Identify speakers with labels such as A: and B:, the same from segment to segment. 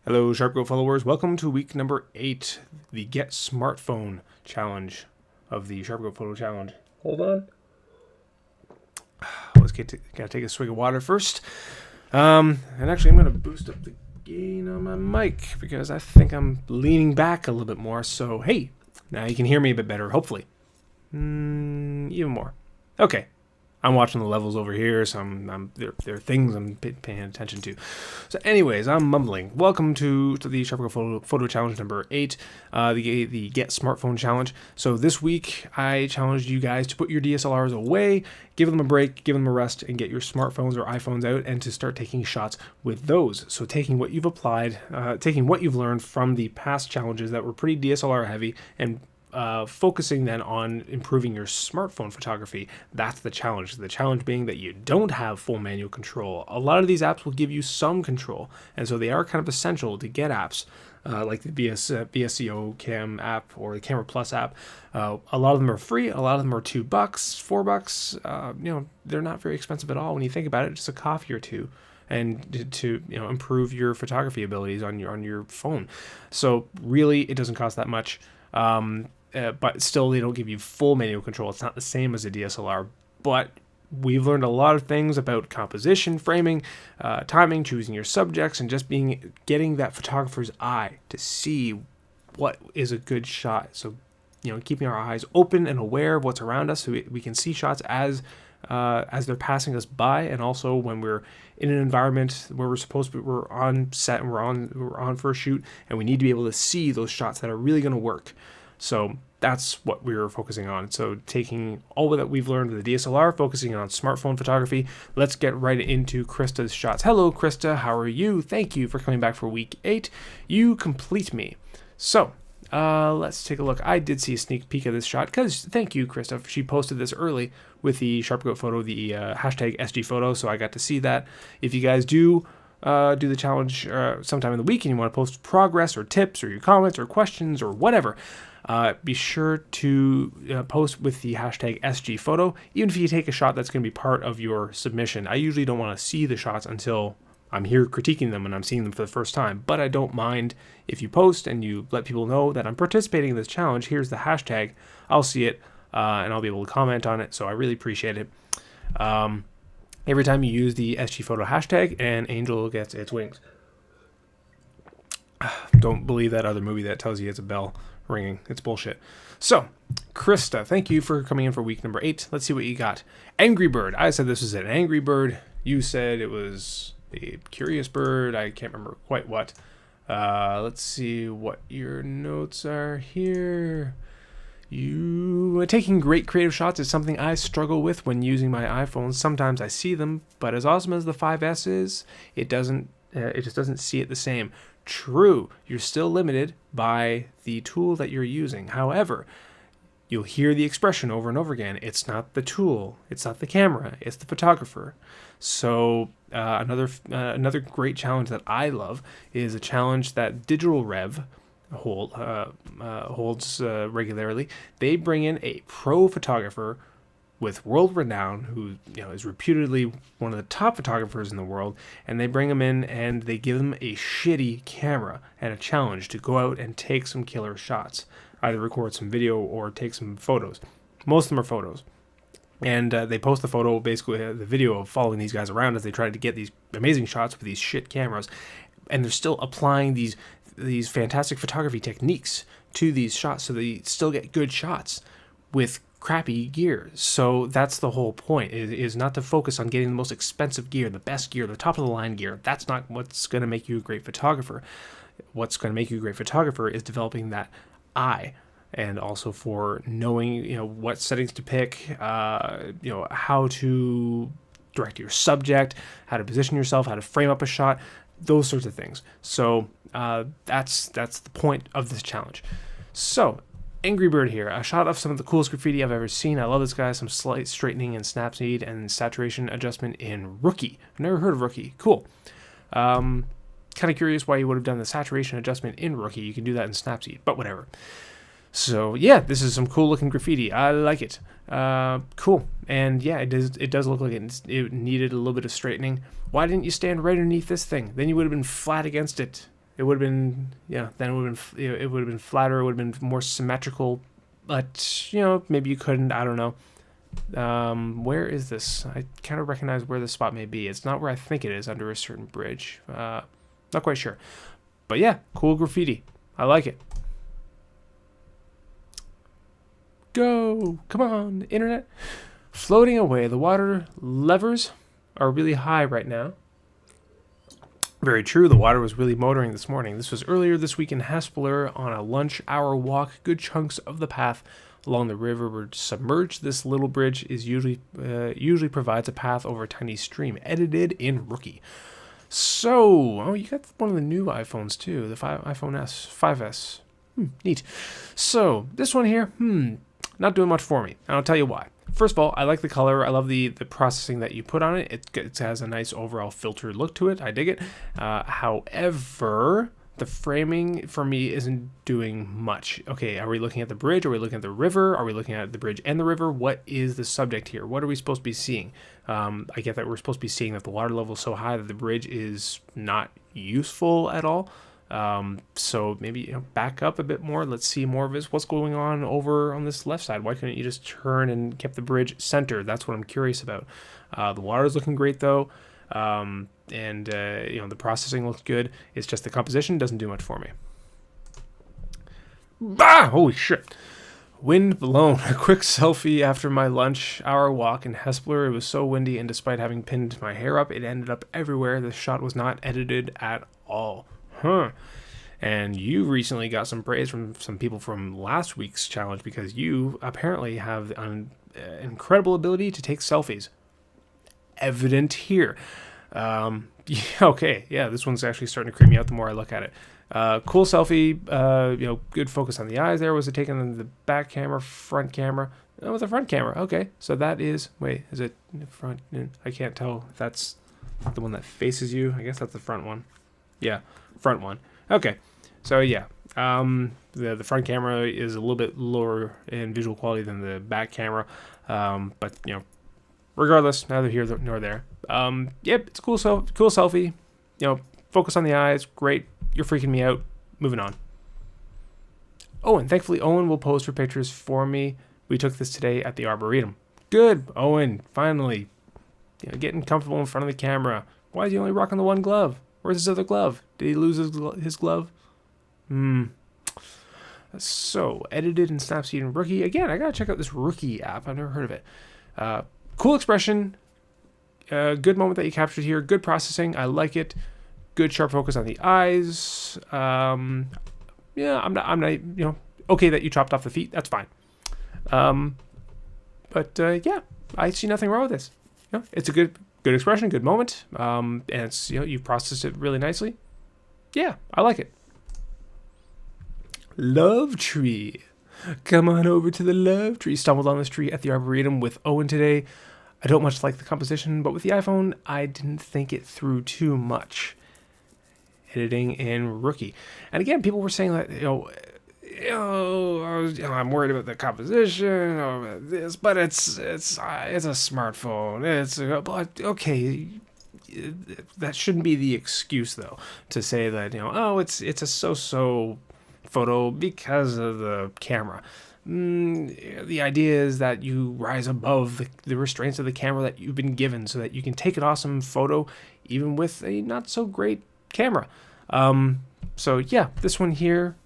A: Hello, SharpGo followers. Welcome to week number 8, the Get Smartphone Challenge of the SharpGo Photo Challenge. Hold on. Gotta take a swig of water first. And actually, I'm gonna boost up the gain on my mic because I think I'm leaning back a little bit more. So hey, now you can hear me a bit better, hopefully. Even more. Okay. I'm watching the levels over here, so there are things I'm paying attention to. So anyways, I'm mumbling. Welcome to the SharpGo Photo Challenge number 8, the Get Smartphone Challenge. So this week, I challenged you guys to put your DSLRs away, give them a break, give them a rest, and get your smartphones or iPhones out and to start taking shots with those. So taking what you've applied, taking what you've learned from the past challenges that were pretty DSLR heavy and focusing then on improving your smartphone photography. That's the challenge. The challenge being that you don't have full manual control. A lot of these apps will give you some control, and so they are kind of essential to get apps like the BSCO Cam app or the Camera Plus app. A lot of them are free. A lot of them are $2, $4. They're not very expensive at all when you think about it. Just a coffee or two, and to improve your photography abilities on your phone. So really, it doesn't cost that much. But still, they don't give you full manual control. It's not the same as a DSLR, but we've learned a lot of things about composition, framing, timing, choosing your subjects, and just getting that photographer's eye to see what is a good shot. So, keeping our eyes open and aware of what's around us, so we can see shots as they're passing us by, and also when we're in an environment where we're on set and we're on for a shoot, and we need to be able to see those shots that are really going to work. So that's what we were focusing on. So taking all that we've learned with the DSLR, focusing on smartphone photography, let's get right into Krista's shots. Hello, Krista. How are you? Thank you for coming back for week 8. You complete me. So let's take a look. I did see a sneak peek of this shot because thank you, Krista. She posted this early with the SharpGo photo, the hashtag SGPhoto. So I got to see that. If you guys do the challenge sometime in the week and you want to post progress or tips or your comments or questions or whatever, be sure to post with the hashtag SGPhoto, even if you take a shot that's going to be part of your submission. I usually don't want to see the shots until I'm here critiquing them and I'm seeing them for the first time, but I don't mind if you post and you let people know that I'm participating in this challenge. Here's the hashtag. I'll see it and I'll be able to comment on it, so I really appreciate it. Every time you use the SGPhoto hashtag, an angel gets its wings. Don't believe that other movie that tells you it's a bell ringing. It's bullshit. So, Krista, thank you for coming in for week number 8. Let's see what you got. Angry Bird. I said this was an angry bird. You said it was a curious bird. I can't remember quite what. Let's see what your notes are here. You taking great creative shots is something I struggle with when using my iPhone. Sometimes I see them, but as awesome as the 5S is, it just doesn't see it the same. True, you're still limited by the tool that you're using. However, you'll hear the expression over and over again. It's not the tool, it's not the camera, it's the photographer. So another great challenge that I love is a challenge that Digital Rev holds regularly. They bring in a pro photographer with world renown who is reputedly one of the top photographers in the world, and they bring him in and they give him a shitty camera and a challenge to go out and take some killer shots, either record some video or take some photos. Most of them are photos. And they post the photo, basically the video of following these guys around as they try to get these amazing shots with these shit cameras, and they're still applying these fantastic photography techniques to these shots so they still get good shots with crappy gear. So that's the whole point, is not to focus on getting the most expensive gear, the best gear, the top of the line gear. That's not what's going to make you a great photographer. What's going to make you a great photographer is developing that eye, and also for knowing what settings to pick, how to direct your subject, how to position yourself, how to frame up a shot, those sorts of things. So that's the point of this challenge. So Angry Bird here, a shot of some of the coolest graffiti I've ever seen. I love this guy. Some slight straightening and snap speed and saturation adjustment in Rookie. I've never heard of Rookie. Cool. Kind of curious why you would have done the saturation adjustment in Rookie. You can do that in Snapseed, but whatever. So yeah, this is some cool looking graffiti. I like it. Cool. And yeah, it does look like it needed a little bit of straightening. Why didn't you stand right underneath this thing? Then you would have been flat against it. it would have been, yeah, then it would have been flatter, it would have been more symmetrical, but, you know, maybe you couldn't, I don't know. Where is this? I kind of recognize where this spot may be. It's not where I think it is, under a certain bridge. Not quite sure. But yeah, cool graffiti. I like it. Go! Come on, internet. Floating away. The water levers are really high right now. Very true. The water was really motoring this morning. This was earlier this week in Hespeler on a lunch hour walk. Good chunks of the path along the river were submerged. This little bridge is usually provides a path over a tiny stream. Edited in Rookie. So, oh, you got one of the new iPhones too, the iPhone 5S. Neat. So, this one here, not doing much for me. And I'll tell you why. First of all, I like the color. I love the processing that you put on it. It has a nice overall filtered look to it. I dig it. However, the framing for me isn't doing much. Okay, are we looking at the bridge? Are we looking at the river? Are we looking at the bridge and the river? What is the subject here? What are we supposed to be seeing? I get that we're supposed to be seeing that the water level is so high that the bridge is not useful at all. So maybe, you know, back up a bit more. Let's see more of this. What's going on over on this left side? Why couldn't you just turn and keep the bridge centered? That's what I'm curious about. The water is looking great though. You know, the processing looks good. It's just the composition doesn't do much for me. Bah! Holy shit. Wind blown. A quick selfie after my lunch hour walk in Hespeler. It was so windy, and despite having pinned my hair up, it ended up everywhere. The shot was not edited at all. And you recently got some praise from some people from last week's challenge because you apparently have an incredible ability to take selfies. Evident here. Yeah, okay, yeah, this one's actually starting to creep me out the more I look at it. Cool selfie, you know, good focus on the eyes there. Was it taken on the back camera, front camera? Oh, with the front camera, okay. So that is, wait, is it the front? I can't tell if that's the one that faces you. I guess that's the front one. Yeah, front one. Okay, so yeah, the front camera is a little bit lower in visual quality than the back camera, but you know, regardless, neither here nor there. Yep, it's a cool selfie. You know, focus on the eyes. Great. You're freaking me out. Moving on. Owen. Thankfully, Owen will pose for pictures for me. We took this today at the Arboretum. Good, Owen. Finally, you know, getting comfortable in front of the camera. Why is he only rocking the one glove? Where's his other glove? Did he lose his glove? So, edited in Snapseed and Rookie. Again, I gotta check out this Rookie app. I've never heard of it. Cool expression. Good moment that you captured here. Good processing. I like it. Good sharp focus on the eyes. Yeah, I'm not, you know, okay that you chopped off the feet. That's fine. But yeah, I see nothing wrong with this. You know, it's a good expression, good moment. And it's, you know, you've processed it really nicely. Yeah, I like it. Love tree. Come on over to the love tree. Stumbled on this tree at the Arboretum with Owen today. I don't much like the composition, but with the iPhone, I didn't think it through too much. Editing in Rookie. And again, people were saying that, I'm worried about the composition or this, but it's a smartphone. But okay, that shouldn't be the excuse though, to say that, it's a so-so photo because of the camera. The idea is that you rise above the restraints of the camera that you've been given so that you can take an awesome photo even with a not so great camera. So yeah, this one here,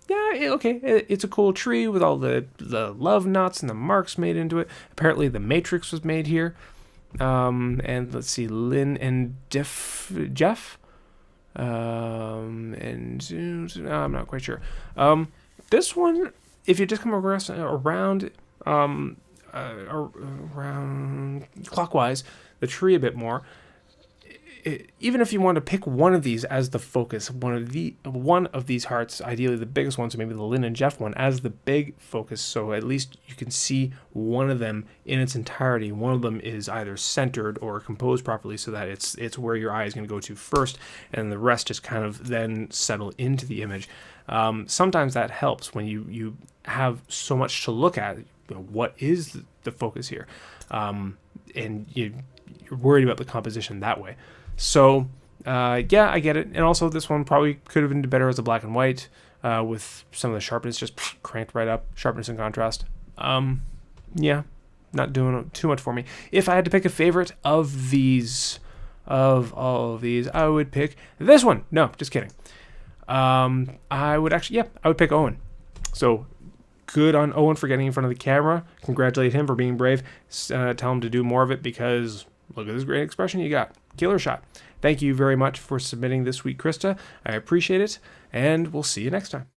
A: yeah, okay, it's a cool tree with all the love knots and the marks made into it. Apparently the matrix was made here. And let's see, Lynn and Jeff, and I'm not quite sure. This one, if you just come around clockwise the tree a bit more, even if you want to pick one of these as the focus, one of these hearts, ideally the biggest one, so maybe the Lynn and Jeff one as the big focus, so at least you can see one of them in its entirety. One of them is either centered or composed properly so that it's where your eye is going to go to first, and the rest just kind of then settle into the image. Sometimes that helps when you have so much to look at. What is the focus here? And you're worried about the composition that way. So yeah, I get it. And also, this one probably could have been better as a black and white, with some of the sharpness just cranked right up, sharpness and contrast. Yeah, not doing too much for me. If I had to pick a favorite of these, of all of these, I would pick this one. No, just kidding. I would pick Owen. So good on Owen for getting in front of the camera. Congratulate him for being brave. Tell him to do more of it, because look at this great expression you got. Killer shot. Thank you very much for submitting this week, Krista. I appreciate it, and we'll see you next time.